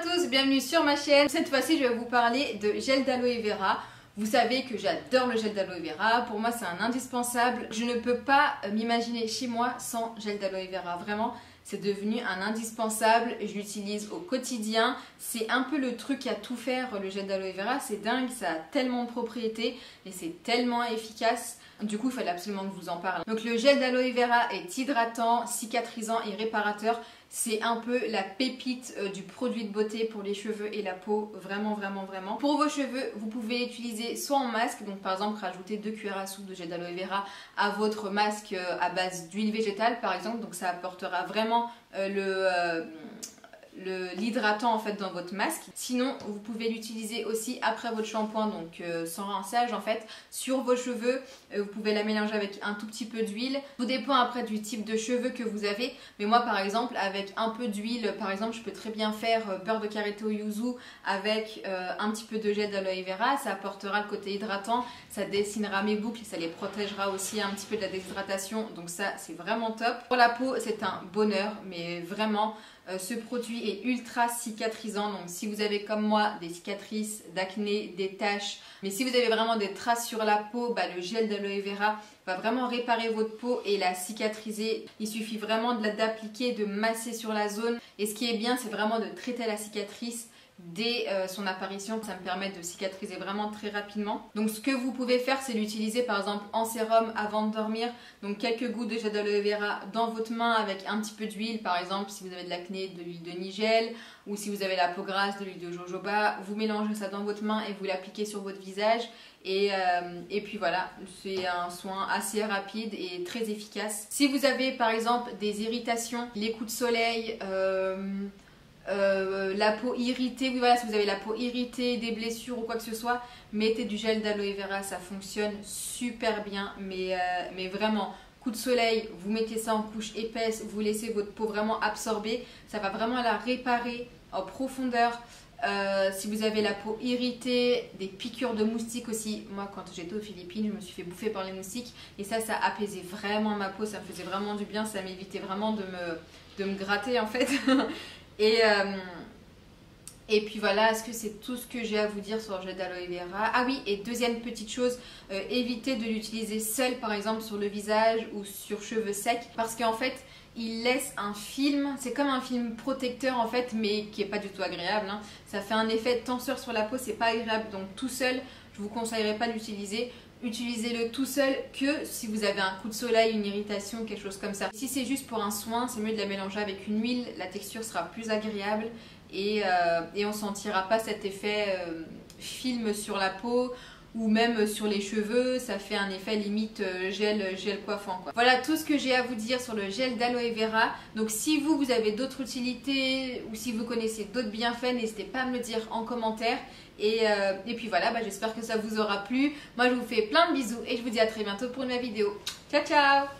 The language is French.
à tous, bienvenue sur ma chaîne. Cette fois-ci, je vais vous parler de gel d'aloe vera. Vous savez que j'adore le gel d'aloe vera. Pour moi, c'est un indispensable. Je ne peux pas m'imaginer chez moi sans gel d'aloe vera. Vraiment, c'est devenu un indispensable. Je l'utilise au quotidien. C'est un peu le truc à tout faire, le gel d'aloe vera. C'est dingue, ça a tellement de propriétés et c'est tellement efficace. Du coup, il fallait absolument que je vous en parle. Donc le gel d'aloe vera est hydratant, cicatrisant et réparateur. C'est un peu la pépite du produit de beauté pour les cheveux et la peau, vraiment. Pour vos cheveux, vous pouvez l'utiliser soit en masque, donc par exemple rajouter 2 cuillères à soupe de gel d'aloe vera à votre masque à base d'huile végétale par exemple, donc ça apportera vraiment l'hydratant en fait dans votre masque. Sinon vous pouvez l'utiliser aussi après votre shampoing, donc sans rinçage en fait, sur vos cheveux. Vous pouvez la mélanger avec un tout petit peu d'huile. Tout dépend après du type de cheveux que vous avez, mais moi par exemple avec un peu d'huile, par exemple je peux très bien faire beurre de karité au yuzu avec un petit peu de gel d'aloe vera. Ça apportera le côté hydratant, ça dessinera mes boucles, ça les protégera aussi un petit peu de la déshydratation, donc ça c'est vraiment top. Pour la peau c'est un bonheur, mais vraiment ce produit est ultra cicatrisant, donc si vous avez comme moi des cicatrices, d'acné, des taches, mais si vous avez vraiment des traces sur la peau, le gel d'aloe vera va vraiment réparer votre peau et la cicatriser. Il suffit vraiment d'appliquer, de masser sur la zone, et ce qui est bien c'est vraiment de traiter la cicatrice dès son apparition. Ça me permet de cicatriser vraiment très rapidement. Donc ce que vous pouvez faire, c'est l'utiliser par exemple en sérum avant de dormir. Donc quelques gouttes de gel d'aloe vera dans votre main avec un petit peu d'huile, par exemple si vous avez de l'acné, de l'huile de nigel, ou si vous avez la peau grasse, de l'huile de jojoba. Vous mélangez ça dans votre main et vous l'appliquez sur votre visage. Et puis voilà, c'est un soin assez rapide et très efficace. Si vous avez par exemple des irritations, les coups de soleil, la peau irritée, oui voilà, si vous avez la peau irritée, des blessures ou quoi que ce soit, mettez du gel d'aloe vera, ça fonctionne super bien, mais vraiment, coup de soleil, vous mettez ça en couche épaisse, vous laissez votre peau vraiment absorber, ça va vraiment la réparer en profondeur. Si vous avez la peau irritée, des piqûres de moustiques aussi, moi quand j'étais aux Philippines je me suis fait bouffer par les moustiques et ça apaisait vraiment ma peau, ça me faisait vraiment du bien, ça m'évitait vraiment de me gratter en fait. Et puis voilà, est-ce que c'est tout ce que j'ai à vous dire sur le gel d'aloe vera? Ah oui, et deuxième petite chose, évitez de l'utiliser seul par exemple sur le visage ou sur cheveux secs, parce qu'en fait il laisse un film, c'est comme un film protecteur en fait, mais qui est pas du tout agréable, hein. Ça fait un effet tenseur sur la peau, c'est pas agréable, donc tout seul je vous conseillerais pas d'utiliser. Utilisez-le tout seul que si vous avez un coup de soleil, une irritation, quelque chose comme ça. Si c'est juste pour un soin, c'est mieux de la mélanger avec une huile, la texture sera plus agréable et on sentira pas cet effet film sur la peau ou même sur les cheveux, ça fait un effet limite gel coiffant quoi. Voilà tout ce que j'ai à vous dire sur le gel d'aloe vera. Donc si vous avez d'autres utilités ou si vous connaissez d'autres bienfaits, n'hésitez pas à me le dire en commentaire. Et puis voilà, j'espère que ça vous aura plu. Moi je vous fais plein de bisous et je vous dis à très bientôt pour une nouvelle vidéo. Ciao ciao!